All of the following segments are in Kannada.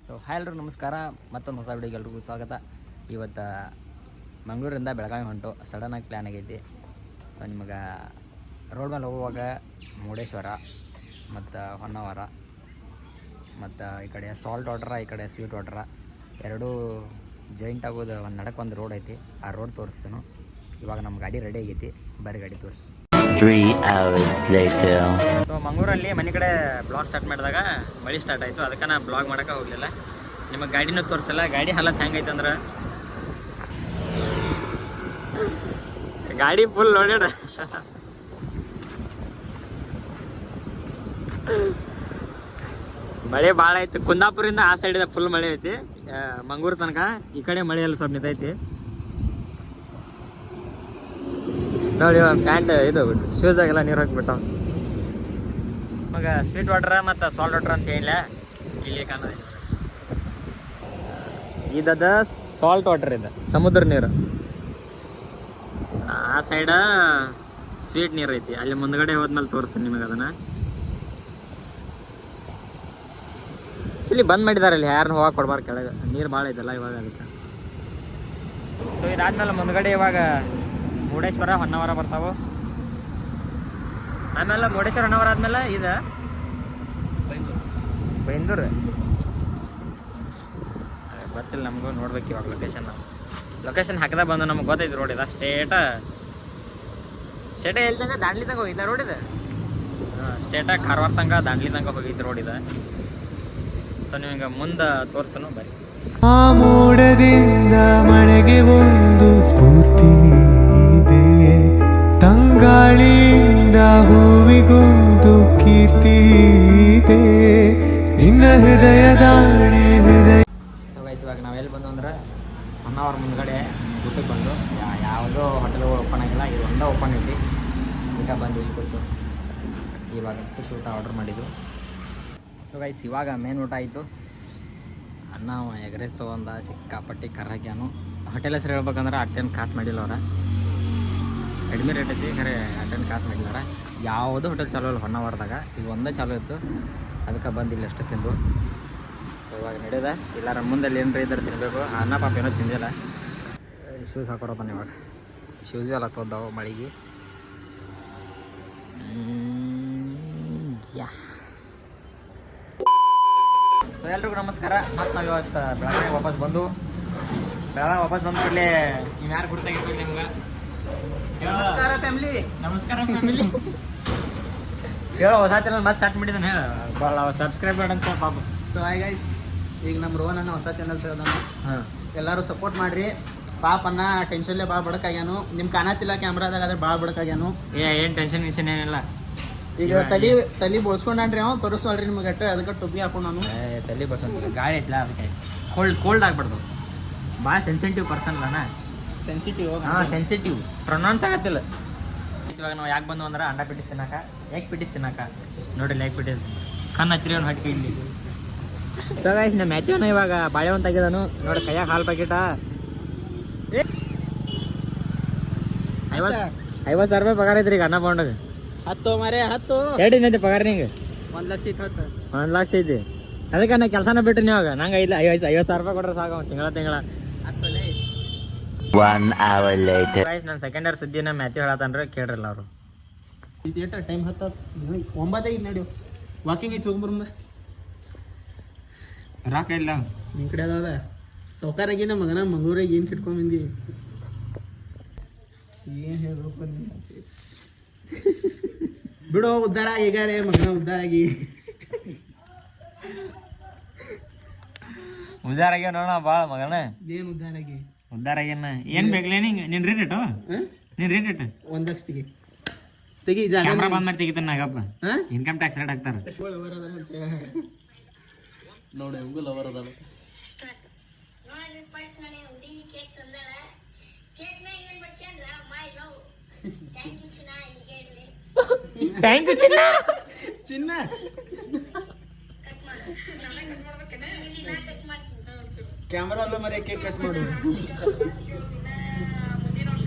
ಸೊ ಹಾಯ್ ಎಲ್ಲರೂ ನಮಸ್ಕಾರ, ಮತ್ತೊಂದು ಹೊಸ ವಿಡಿಯೋಗೆ ಎಲ್ರಿಗೂ ಸ್ವಾಗತ. ಇವತ್ತು ಮಂಗಳೂರಿಂದ ಬೆಳಗಾವಿ ಹೊಂಟು ಸಡನ್ನಾಗಿ ಪ್ಲ್ಯಾನ್ ಆಗೈತಿ. ಸೊ ನಿಮಗೆ ರೋಡ್ ಮೇಲೆ ಹೋಗುವಾಗ ಮುರುಡೇಶ್ವರ ಮತ್ತು ಹೊನ್ನಾವರ ಮತ್ತು ಈ ಕಡೆ ಸಾಲ್ಟ್ ವಾಟರ, ಈ ಕಡೆ ಸ್ವೀಟ್ ವಾಟರ ಎರಡೂ ಜಾಯಿಂಟ್ ಆಗೋದು ಒಂದು ನಡಕ್ಕೆ ಒಂದು ರೋಡ್ ಐತಿ. ಆ ರೋಡ್ ತೋರಿಸ್ತೀನಿ. ಇವಾಗ ನಮ್ಮ ಗಾಡಿ ರೆಡಿ ಆಗೈತಿ, ಬರೀ ಗಾಡಿ ತೋರಿಸ್ತೀನಿ. 3 hours later. ಸೊ ಮಂಗಳೂರಲ್ಲಿ ಮನೆ ಕಡೆ ಬ್ಲಾಗ್ ಸ್ಟಾರ್ಟ್ ಮಾಡಿದಾಗ ಮಳೆ ಸ್ಟಾರ್ಟ್ ಆಯಿತು. ಅದಕ್ಕೆ ನಾನು ಬ್ಲಾಗ್ ಮಾಡೋಕೆ ಹೋಗಲಿಲ್ಲ. ನಿಮಗೆ ಗಾಡಿನೂ ತೋರಿಸಲ್ಲ. ಗಾಡಿ ಹಾಲತ್ ಹೆಂಗೈತೆ ಅಂದ್ರೆ ಗಾಡಿ ಫುಲ್ ನೋಡ್ಯಾಡ ಮಳೆ ಭಾಳ ಐತಿ. ಕುಂದಾಪುರಿಂದ ಆ ಸೈಡಿಂದ ಫುಲ್ ಮಳೆ ಐತಿ. ಮಂಗಳೂರು ತನಕ ಈ ಕಡೆ ಮಳೆ ಎಲ್ಲ ಸ್ವಲ್ಪ ನಿಂತೈತಿ. ನೋಡಿ ಪ್ಯಾಂಟ್ ಇದು ಶೂಸ್ ಆಗೆಲ್ಲ ನೀರು ಹಾಕ್ಬಿಟ್ಟು ಇವಾಗ ಸ್ವೀಟ್ ವಾಟರ್ ಮತ್ತು ಸಾಲ್ಟ್ ವಾಟರ್ ಅಂತ ಏನಿಲ್ಲ ಇಲ್ಲಿ ಕಾಣೋದು. ಇದದ ಸಾಲ್ಟ್ ವಾಟರ್ ಇದೆ, ಸಮುದ್ರ ನೀರು. ಆ ಸೈಡ ಸ್ವೀಟ್ ನೀರು ಐತಿ. ಅಲ್ಲಿ ಮುಂದ್ಗಡೆ ಹೋದ್ಮೇಲೆ ತೋರಿಸ್ತೀನಿ ನಿಮಗೆ ಅದನ್ನು. ಇಲ್ಲಿ ಬಂದ್ ಮಾಡಿದಾರೆ, ಅಲ್ಲಿ ಯಾರನ್ನ ಹೋಗಕ್ಕೆ ಕೊಡ್ಬಾರ್ದು, ಕೆಳಗೆ ನೀರು ಭಾಳ ಐತಲ್ಲ ಇವಾಗ ಅದಕ್ಕೆ. ಸೊ ಇದಾದ್ಮೇಲೆ ಮುಂದ್ಗಡೆ ಇವಾಗ ಮುರುಡೇಶ್ವರ ಹೊನ್ನಾವರ ಬರ್ತಾವೆ. ಆಮೇಲೆ ಮುರುಡೇಶ್ವರ ಹೊನ್ನಾವರ ಆದ್ಮೇಲೆ ಇದು ಬೈಂದೂರು ಗೊತ್ತಿಲ್ಲ ನಮಗೂ. ನೋಡ್ಬೇಕು ಇವಾಗ ಲೊಕೇಶನ್ ಹಾಕಿದಾಗ ಬಂದು ನಮ್ಗೆ ಗೊತ್ತೈತಿ ರೋಡ್ ಇದೆ. ಸ್ಟೇಟ ಎಲ್ಲಿ ತನಕ ದಾಂಡ್ಲಿ ತನಕ ಹೋಗಿದ್ದ ರೋಡ್ ಇದೆ. ಸ್ಟೇಟ ಕಾರವಾರ ತನಕ ದಾಂಡ್ಲಿ ತನಕ ಹೋಗಿದ್ದು ರೋಡ್ ಇದೆ. ಸೊ ನಿಮಗೆ ಮುಂದೆ ತೋರಿಸ್ತಾನು ಬರೀ. ಆ ಮೋಡದಿಂದ ಮಳೆಗೆ ಒಂದು ಸ್ಫೂರ್ತಿ ಇದೆ, ತಂಗಾಳಿಯಿಂದ ಹೂವಿಗೊಂದು ಕೀರ್ತಿ ಇದೆ, ನಿನ್ನ ಹೃದಯದ ಹೃದಯ. ಸೊ ಗೈಸ್ ಇವಾಗ ನಾವೆಲ್ಲಿ ಬಂದು ಅಂದ್ರೆ ಹೊನ್ನಾವರ ಮುಂದ್ಗಡೆ ಊಟಕ್ಕೆ ಬಂದು ಯಾವುದೋ ಹೋಟೆಲ್ಗಳು ಓಪನ್ ಆಗಿಲ್ಲ, ಇದು ಒಂದೇ ಓಪನ್ ಐತಿ. ಈಗ ಬಂದು ಇಲ್ಲಿ ಕೂತು ಇವಾಗ ಫಿಶ್ ಊಟ ಆರ್ಡ್ರ್ ಮಾಡಿದ್ದು. ಸೊ ಗೈಸ್ ಇವಾಗ ಮೇನ್ ಊಟ ಆಯಿತು. ಅನ್ನ ಎಗ್ ರೈಸ್ ತೊಗೊಂಡ ಸಿಕ್ಕಾಪಟ್ಟಿ ಕರ್ರಾಕ್ಯಾನು. ಹೋಟೆಲ್ ಹೆಸರು ಹೇಳ್ಬೇಕಂದ್ರೆ ಅಟ್ಟೇನು ಕಾಸು ಮಾಡಿಲ್ಲ ಅವ್ರ. ಕಡಿಮೆ ರೇಟ್ ಐತಿ, ಖರೆ ಅಟ್ಟೇನು ಕಾಸು ಮಾಡಿಲ್ಲಾರ. ಯಾವುದೋ ಹೋಟೆಲ್ ಚಾಲೂ ಇಲ್ಲ ಹೊನ್ನಾವರದಾಗ, ಇದು ಒಂದೇ ಚಾಲೂ ಇತ್ತು. ಅದಕ್ಕೆ ಬಂದು ಇಲ್ಲಿ ಅಷ್ಟು ತಿಂದು. ಸೊ ಇವಾಗ ನಡೆದ ಇಲ್ಲಾರ ಮುಂದಲ್ಲಿ ಏನರ ಇದ್ರೆ ತಿನ್ನಬೇಕು. ಅನ್ನ ಪಾಪ ಏನೋ ತಿಂದಿಲ್ಲ. ಶೂಸ್ ಹಾಕೊಡತಾನೆ ಇವಾಗ. ಶೂಸ್ ಎಲ್ಲ ತೊದ್ದಾವು ಮಳೆಗೆ. ಯಾ ಸೊ ಎಲ್ರಿಗೂ ನಮಸ್ಕಾರ. ಮತ್ತು ನಾವು ಇವತ್ತು ಬೆಳಗ್ಗೆ ವಾಪಸ್ ಬಂದು ಕೂಡಲೇ ನೀವು ಯಾರು ಗುರ್ತಾಗಿರ್ಬೇಕು ನಿಮ್ಗೆ. ನಮಸ್ಕಾರ ಫ್ಯಾಮಿಲಿ ಹೇಳೋ ಹೊಸ ಚಾನಲ್ ಮತ್ತೆ ಸ್ಟಾರ್ಟ್ ಮಾಡಿದ್ದಾನೆ. ಹೇಳ ಭಾಳ ಸಬ್ಸ್ಕ್ರೈಬ್ ಮಾಡಂತ ಪಾಪ. ಸೊ ಹಾಯ್ ಗೈಸ್, ಈಗ ನಮ್ಮ ರೋಹನ್ ಅನ್ನ ಹೊಸ ಚಾನಲ್ ತೆಗೆದಾನ. ಹಾಂ, ಎಲ್ಲರೂ ಸಪೋರ್ಟ್ ಮಾಡ್ರಿ. ಪಾಪ ಅನ್ನ ಟೆನ್ಷನ್ಲೇ ಭಾಳ ಬಡಕಾಗ್ಯಾನು. ನಿಮ್ಮ ಕಾಣತಿಲ್ಲ ಕ್ಯಾಮ್ರಾದಾಗ, ಆದ್ರೆ ಭಾಳ ಬಡಕಾಗ್ಯಾನು. ಏನು ಟೆನ್ಷನ್ ಏನಿಲ್ಲ. ಈಗ ತಲಿ ಬೋಳ್ಸ್ಕೊಂಡ್ರಿ ಅವ ತೋರಿಸ್ವಲ್ರಿ ನಿಮ್ಗೆ ಅಟ್ಟ. ಅದಕ್ಕೆ ಟೊಬ್ಬಿ ಹಾಕೊಂಡು ನಾನು ತಲೆ ಬಸಂತ ಗಾಳಿ ಐತ್ಲ, ಅದಕ್ಕೆ ಕೋಲ್ಡ್ ಆಗ್ಬಾರ್ದು. ಭಾಳ ಸೆನ್ಸಿಟಿವ್ ಪರ್ಸನ್ ಅಲ್ಲ. ಸೆನ್ಸಿಟಿವ್. ಹಾಂ, ಸೆನ್ಸಿಟಿವ್ ಪ್ರೊನೌನ್ಸ್ ಆಗತ್ತಿಲ್ಲ. ಇವಾಗ ನಾವು ಯಾಕೆ ಬಂದು ಅಂದ್ರೆ ಅಂಡ ಪಿಟ್ಟಿಸ್ ತಿನ್ನಕ, ಎಗ್ ಪಿಟ್ಟಿಸ್ ತಿನ್ನಕ. ನೋಡಿ ಎಗ್ ಪಿಟ್ಟಿಸ್ ಕಣ್ಣು ಹಚ್ಚಿರಿ ಅವ್ನು ಹಟ್ಟಿ ಇಲ್ಲಿ. ಸೊ ಗೈಸ್ ನಮ್ಮ ಮ್ಯಾಥ್ಯೂನ ಇವಾಗ ಬಾಳೆವಂತ ಆಗಿದ್ದಾನು. ನೋಡಿ ಕೈಯಾಗ ಹಾಲು ಪ್ಯಾಕೆಟ 50,000 ರೂಪಾಯಿ ಪಗಾರ ಐತ್ರಿ ಈಗ ಅನ್ನ ಬಾಂಡಾಗ. 10 ಮಾರೇ 10 ಎರಡು ದಿನ ಐತೆ ಪಗಾರ ನಿಂಗೆ. 1 ಲಕ್ಷ ಇತ್ತು. 1 ಲಕ್ಷ ಐತಿ. ಅದಕ್ಕೆ ನಾ ಕೆಲಸನ ಬಿಟ್ಟು ನೀವಾಗ ನಂಗೆ 50,000 ರೂಪಾಯಿ ಕೊಡ್ರೆ ಸಾಕು ತಿಂಗಳ. 1 hour later. ಗೈಸ್ ನನ್ನ ಸೆಕೆಂಡ್ ಇಯರ್ ಸುದ್ದಿನ ಮ್ಯಾಥ್ಯೂ ಹೇಳತ್ತಂದ್ರೆ ಕೇಳ್ರಲ್ಲ ಅವರು. ಟೈಮ್ 10 9 ನಡಿ ವಾಕಿಂಗ್ ಐತಿ, ಹೋಗ್ಬರ್ಮ. ರಾಕ ಇಲ್ಲ ನಿಮ್ಮ ಕಡೆ ಅದಾವ ಸೌಕಾರಾಗಿ. ನಮ್ಮ ಮಗನ ಮಂಗಳೂರಿಗೆ ಏನು ಕಿಟ್ಕೊಂಡ್ಬಂದಿ? ಏನು ಹೇಳ್ಬೇಕು ಬಿಡು, ಉದ್ಧಾರ ಈಗಾರೆ ಮಗನ ಉದ್ಧಾರ ಆಗಿ. ಉದ್ದಾರ ಆಗ್ಯಾವ ನೋಡ ಭಾಳ ಮಗನ. ಏನು ಉದ್ಧಾರ ಆಗಿ? ಉದ್ದಾರ ಆಗ್ಯಾನ. ಏನು ಬೇಕಲೇ ನಿಂಗೆ? ನಿನ್ನ ರೇಟ್ ಇಟ್ಟು ನಿನ್ನ ರೇಟ್ ಇಟ್ಟು 1 ಲಕ್ಷ ತೆಗಿ ಕ್ಯಾಮ್ರಾ ಬಂದ್ ಮಾಡಿ ತೆಗಿತಾನೆ ನಾಗಪ್ಪ. ಇನ್ಕಮ್ ಟ್ಯಾಕ್ಸ್ ರೇಟ್ ಹಾಕ್ತಾರೆ ನೋಡಿ. ಹೆಂಗು ಲವರ್ ಅದಾವ. ಥ್ಯಾಂಕ್ ಯು ಚಿನ್ನ. ಕ್ಯಾಮ್ರಾ ಅಲ್ಲೂ ಮರೆ ಕೇಕ್ ಕಟ್ ಮಾಡು.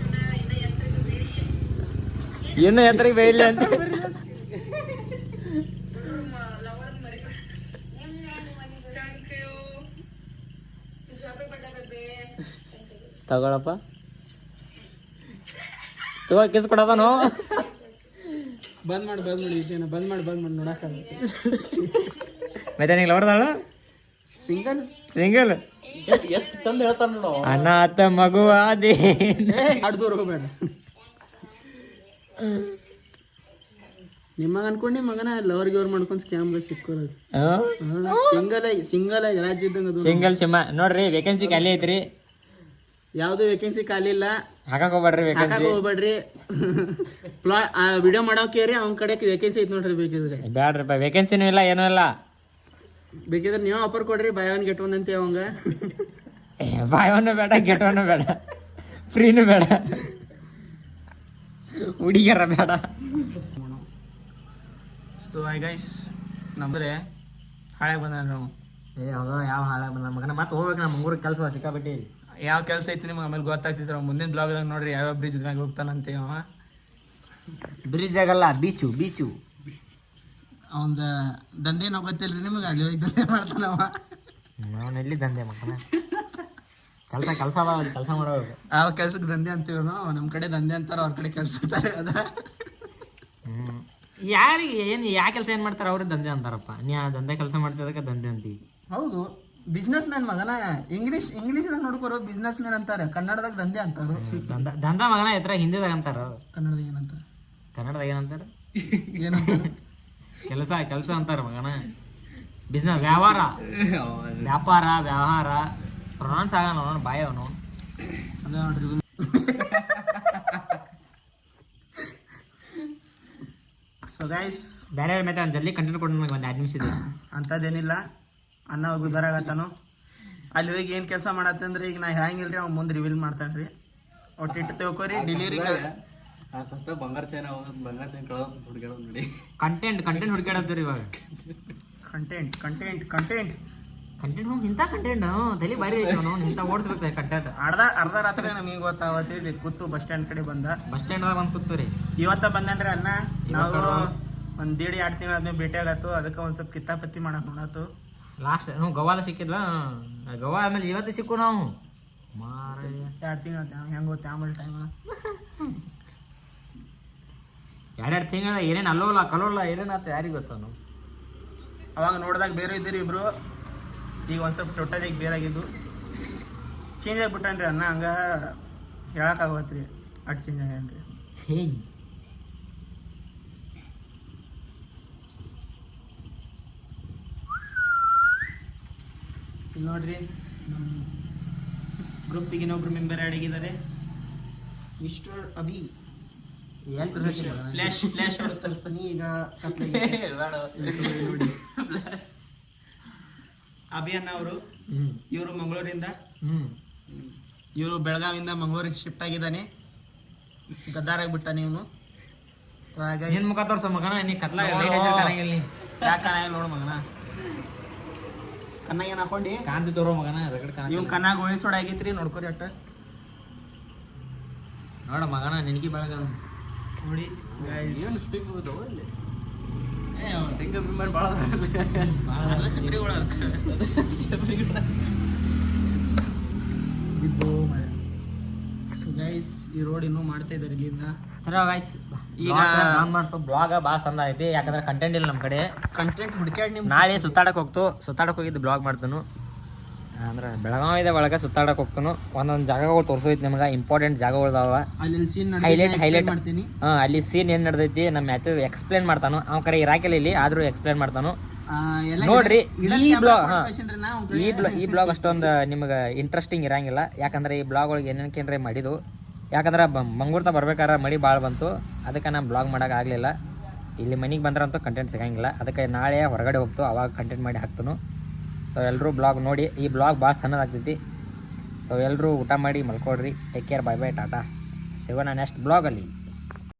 ಇನ್ನು ಎತ್ತರಿಗೆ ಬೇಯಿಲ್ಲ ಅಂತ. ತಗೊಳಪ್ಪ ತಗೋ ಕಿಸ್ ಕೊಡೋದನು ಬಂದ್ ಮಾಡಿ ಇದೇನ ಬಂದ್ ಮಾಡಿ ನೋಡಕ್ಕಾಗುತ್ತೆ ಮತ್ತೆ ನಿಂಗೆ ಲವರ್ದಾಳ ಸಿಂಗಲ್ ಎಷ್ಟು ಚಂದ ಹೇಳ್ತಾನ ನೋಡು ಅನಾಥ ಮಗು ಆದಿ ಆಡ್ದೂರ್ ಹೋಗ್ಬೇಡ ನಿಮ್ಮಗ ಅನ್ಕೊಂಡು ಮಗನ ಲವರ್ ಗಿವರ್ ಮಾಡ್ಕೊಂಡು ಸ್ಕ್ಯಾಮ್ ಸಿಕ್ಕೋದು ಸಿಂಗಲ್ ರಾಜ್ಯ ಇದ್ದಂಗ ಅದು ಸಿಂಗಲ್ ಸಿಂಹ ನೋಡ್ರಿ ವೇಕೆನ್ಸಿ ಖಾಲಿ ಐತ್ರಿ ಯಾವ್ದು ವೇಕೆನ್ಸಿ ಖಾಲಿ ಇಲ್ಲ ಹಾಕಕ್ ಹೋಗ್ಬೇಡ್ರಿ ವೇಕೆನ್ಸಿ ಹೋಗ್ಬೇಡ್ರಿ ವಿಡಿಯೋ ಮಾಡೋಕೇರಿ ಅವ್ನ ಕಡೆ ವೇಕೆನ್ಸಿ ಐತ್ ನೋಡ್ರಿ ಬೇಕಿದ್ರೆ ಬ್ಯಾಡ್ರಿಪ್ಪ ವೇಕೆನ್ಸಿನೂ ಇಲ್ಲ ಏನೂ ಇಲ್ಲ ಬೇಕಿದ್ರೆ ನೀವು ಆಫರ್ ಕೊಡ್ರಿ ಬೈ ಒನ್ ಗೆಟ್ ಒನ್ ಅಂತ ಅವಂಗ ಬಾಯವನು ಬೇಡ ಗೆಟವನು ಬೇಡ ಫ್ರೀನು ಬೇಡ ಹುಡುಗಿಯರ ಬೇಡ ಸೊ ಐ ಗೈಸ್ ನಮ್ದ್ರೆ ಹಾಳೆ ಬಂದ ನಾವು ಯಾವ ಹಾಳಾಗ ಬಂದ ಮಗನ ಮತ್ತೆ ಹೋಗ್ಬೇಕು ನಮ್ಮ ಊರಿಗೆ ಕೆಲಸ ಸಿಕ್ಕಾಬಿಟ್ಟು ಯಾವ ಕೆಲಸ ಐತಿ ನಿಮ್ಗೆ ಆಮೇಲೆ ಗೊತ್ತಾಗ್ತಿದ್ರ ಮುಂದಿನ ಬ್ಲಾಗ್ದಾಗ ನೋಡ್ರಿ ಯಾವ ಬ್ರಿಡ್ಜ್ ಮ್ಯಾಗ ಹೋಗ್ತಾನಂತೆ ಅವ ಬ್ರಿಡ್ಜ್ ಆಗಲ್ಲ ಬೀಚು ಅವಂದ ದಂಧೆ ನಾವು ಗೊತ್ತಿಲ್ರಿ ನಿಮಗೆ ಅಲ್ಲಿ ಹೋಗಿ ದಂಧೆ ಮಾಡ್ತಾನವ ನಾವು ಎಲ್ಲಿ ದಂಧೆ ಮಕ್ಕಳ ಕೆಲಸ ಮಾಡೋದು ಯಾವ ಕೆಲ್ಸಕ್ಕೆ ದಂಧೆ ಅಂತೀವಿ ನಾವು ನಮ್ಮ ಕಡೆ ದಂಧೆ ಅಂತಾರ ಅವ್ರ ಕಡೆ ಕೆಲಸ ಅದ ಯಾರಿಗೆ ಏನು ಯಾವ ಕೆಲಸ ಏನು ಮಾಡ್ತಾರೆ ಅವ್ರಿಗೆ ದಂಧೆ ಅಂತಾರಪ್ಪ ನೀ ಆ ದಂಧೆ ಕೆಲಸ ಮಾಡ್ತಿದ್ದಕ್ಕೆ ದಂಧೆ ಅಂತೀವಿ ಹೌದು ಬಿಸ್ನೆಸ್ ಮ್ಯಾನ್ ಮಗನ ಇಂಗ್ಲೀಷ್ದಾಗ ನೋಡ್ಕೊರೋ ಬಿಸ್ನೆಸ್ ಮ್ಯಾನ್ ಅಂತಾರೆ ಕನ್ನಡದಾಗ ದಂಧೆ ಅಂತಾರು ದಂಧ ಮಗನ ಎತ್ತರ ಹಿಂದಿದಾಗ ಅಂತಾರ ಕನ್ನಡದಾಗ ಏನಂತಾರೆ ಕನ್ನಡದಾಗ ಏನಂತಾರ ಏನಂತಾರೆ ಕೆಲಸ ಅಂತಾರ ಮಗನ ಬಿಸ್ನೆಸ್ ವ್ಯಾಪಾರ ಪ್ರೊನೌನ್ಸ್ ಆಗ ನೋಡೋಣ ಬಾಯ್ ಅವನು ಅದ ನೋಡ್ರಿ ಸೊ ಗೈಸ್ ಬೇರೆ ಮತ್ತೆ ಒಂದು ಜಲ್ದಿ ಕಂಟೆಂಟ್ ಕೊಡು ನನಗೆ ಒಂದು 2 ನಿಮಿಷ ಇದೆ ಅಂಥದ್ದೇನಿಲ್ಲ ಅನ್ನ ಹೋಗಿ ಉದಾರಾಗತ್ತಾನು ಅಲ್ಲಿ ಹೋಗಿ ಏನು ಕೆಲಸ ಮಾಡತ್ತಂದ್ರೆ ಈಗ ನಾ ಹ್ಯಾಂಗಿಲ್ರಿ ಅವ್ನು ಮುಂದೆ ರಿವೀಲ್ ಮಾಡ್ತಾನೆ ರೀ ಒಟ್ಟು ಇಟ್ಟು ತಿಳ್ಕೊರಿ ಡೆಲಿವರಿ ಬಂಗಾರ ಚೈನ್ ಹುಡುಗಾಡೋದು ನೋಡಿ ಕಂಟೆಂಟ್ ಹುಡುಕಾಡತ್ತೀರಿ ಇವಾಗ ಕಂಟೆಂಟ್ ಕಂಟೆಂಟ್ ಇಂಥ ಕಂಟೆಂಟ್ ತಲೆ ಬಾರಿ ಐತೆ ಅವನು ಇಂಥ ಓಡಿಸ್ಬೇಕು ಕಂಟೆಂಟ್ ಅರ್ಧ ರಾತ್ರಿ ನಮಗೆ ಗೊತ್ತಾವತ್ತಿ ಇಲ್ಲಿ ಕೂತು ಬಸ್ ಸ್ಟ್ಯಾಂಡ್ ಕಡೆ ಬಂದ ಬಸ್ ಸ್ಟ್ಯಾಂಡ್ದಾಗ ಬಂದು ಕೂತ್ರಿ ಇವತ್ತ ಬಂದನ್ರಿ ಅನ್ನ ನಾವು ಒಂದು 1.5-2 ತಿಂಗಳು ಆದ್ಮೇಲೆ ಭೇಟಿ ಆಗತ್ತು ಅದಕ್ಕೆ ಒಂದು ಸ್ವಲ್ಪ ಕಿತ್ತಾಪತ್ತಿ ಮಾಡಕ್ ನೋಡತ್ತು ಲಾಸ್ಟ್ ನಾವು ಗೋವಾದ ಸಿಕ್ಕಿದ್ಲ ಗೋವಾ ಆಮೇಲೆ ಇವತ್ತು ಸಿಕ್ಕು ನಾವು ಮಾರ 2 ತಿಂಗಳು ಹೆಂಗೆ ಗೊತ್ತೆ ಆಮೇಲೆ ಟೈಮ್ 2 ತಿಂಗಳ ಏನೇನು ಅಲ್ಲೋಲ್ಲ ಕಲೋಲ್ಲ ಏನೇನಾಯ್ತು ಯಾರಿಗೆ ಗೊತ್ತಾನು ಅವಾಗ ನೋಡಿದಾಗ ಬೇರೆ ಇದ್ದೀರಿ ಇಬ್ರು ಈಗ ಒಂದು ಸ್ವಲ್ಪ ಟೋಟಲಿ ಬೇರೆ ಆಗಿದ್ದು ಚೇಂಜ್ ಆಗಿಬಿಟ್ಟನ್ರಿ ಅನ್ನ ಹಂಗೆ ಹೇಳಕ್ಕಾಗತ್ರಿ ಅಟ್ ಚೇಂಜ್ ಆಗ್ಯಾನ್ರಿ ಇಲ್ಲಿ ನೋಡ್ರಿ ನಮ್ಮ ಗ್ರೂಪಿಗೆ ಇನ್ನೊಬ್ರು ಮೆಂಬರ್ ಆ್ಯಡ್ ಆಗಿದ್ದಾರೆ ಮಿಸ್ಟರ್ ಅಭಿ ಫ್ಲಾಶ್ ಹೊಡೆದು ತರಿಸ್ತಾನೆ ಈಗ ನೋಡಿ ಅಭಿಯನ್ನ ಅವರು ಇವರು ಮಂಗಳೂರಿಂದ ಇವರು ಬೆಳಗಾವಿಂದ ಮಂಗಳೂರಿಗೆ ಶಿಫ್ಟ್ ಆಗಿದ್ದಾನೆ ಗದ್ದಾರಾಗ್ಬಿಟ್ಟಾನೆ ಇವನು ನಿನ್ ಮುಖ ತೋರ್ಸ ಮಗನ ನೀ ಕತ್ಲ ಯಾಕೆ ನೋಡು ಮಗನ ಕನ್ನಾಗ ಏನು ಹಾಕೊಂಡು ಕಾಂತಿ ತೋರೋ ಮಗನ ಇವ್ ಕನ್ನಾಗ ಉಳಿಸೋಡ ಆಗೈತ್ರಿ ನೋಡ್ಕೊರಿ ಅಟ್ಟ ನೋಡ ಮಗನ ನಿನಗೆ ಬೆಳಗ ನೋಡಿ ಏನು ಸ್ಟಿಂಗ್ ಅಲ್ಲಿ ತೆಂಗ ಬಿಮ್ಮನ್ ಭಾಳ ಚಕ್ರಿಗಳು ಗೈಸ್ ಈ ರೋಡ್ ಇನ್ನೂ ಮಾಡ್ತಾ ಇದ್ದಾರೆ ಇಲ್ಲಿಂದ ಸರಿ ಗೈಸ್ ಈಗ ಮಾಡ್ತು ಬ್ಲಾಗ್ ಭಾಳ ಚಂದ ಐತಿ ಯಾಕಂದ್ರೆ ಕಂಟೆಂಟ್ ಇಲ್ಲ ನಮ್ಮ ಕಡೆ ಕಂಟೆಂಟ್ ಹುಡುಕ್ಯಾಡ್ ನಿಮ್ ನಾಳೆ ಸುತ್ತಾಡಕ್ಕೆ ಹೋಗಿದ್ದು ಬ್ಲಾಗ್ ಮಾಡ್ತಾನು ಅಂದ್ರೆ ಬೆಳಗಾವಿದ ಒಳಗೆ ಸುತ್ತಾಡಕ್ಕೆ ಹೋಗ್ತಾನು ಒಂದೊಂದು ಜಾಗಗಳು ತೋರಿಸೋಯ್ತು ನಿಮ್ಗೆ ಇಂಪಾರ್ಟೆಂಟ್ ಜಾಗಗಳದಾವ ಅಲ್ಲಿ ಸೀನ್ ಹೈಲೈಟ್ ಮಾಡ್ತೀನಿ ಅಲ್ಲಿ ಸೀನ್ ಏನು ನಡೆದೈತಿ ನಮ್ಮ ಮ್ಯಾಥ್ಯೂ ಎಕ್ಸ್ಪ್ಲೇನ್ ಮಾಡ್ತಾನು ಅವ್ನ ಕರೆ ಇರಾಕಿಲ್ಲ ಇಲ್ಲಿ ಆದ್ರೂ ಎಕ್ಸ್ಪ್ಲೇನ್ ಮಾಡ್ತಾನು ನೋಡ್ರಿ ಈ ಬ್ಲಾಗ್ ಅಷ್ಟೊಂದು ನಿಮ್ಗೆ ಇಂಟ್ರೆಸ್ಟಿಂಗ್ ಇರಂಗಿಲ್ಲ ಯಾಕಂದ್ರೆ ಈ ಬ್ಲಾಗ್ ಒಳಗೆ ಏನೇನಕೇನ್ರೆ ಮಾಡಿದ್ದು ಯಾಕಂದ್ರೆ ಮಂಗಳೂರ್ತ ಬರ್ಬೇಕಾದ್ರೆ ಮಳಿ ಭಾಳ ಬಂತು ಅದಕ್ಕೆ ನಾನು ಬ್ಲಾಗ್ ಮಾಡೋಕೆ ಆಗಲಿಲ್ಲ ಇಲ್ಲಿ ಮನೆಗೆ ಬಂದ್ರಂತೂ ಕಂಟೆಂಟ್ ಸಿಗಂಗಿಲ್ಲ ಅದಕ್ಕೆ ನಾಳೆ ಹೊರಗಡೆ ಹೋಗ್ತು ಅವಾಗ ಕಂಟೆಂಟ್ ಮಾಡಿ ಹಾಕ್ತಾನು ಸೊ ಎಲ್ಲರೂ ಬ್ಲಾಗ್ ನೋಡಿ ಈ ಬ್ಲಾಗ್ ಭಾಳ ಸಣ್ಣದಾಗ್ತೈತಿ ಸೊ ಎಲ್ಲರೂ ಊಟ ಮಾಡಿ ಮಲ್ಕೊಡ್ರಿ take care bye bye tata ಸಿಗೋಣ ನೆಕ್ಸ್ಟ್ ಬ್ಲಾಗಲ್ಲಿ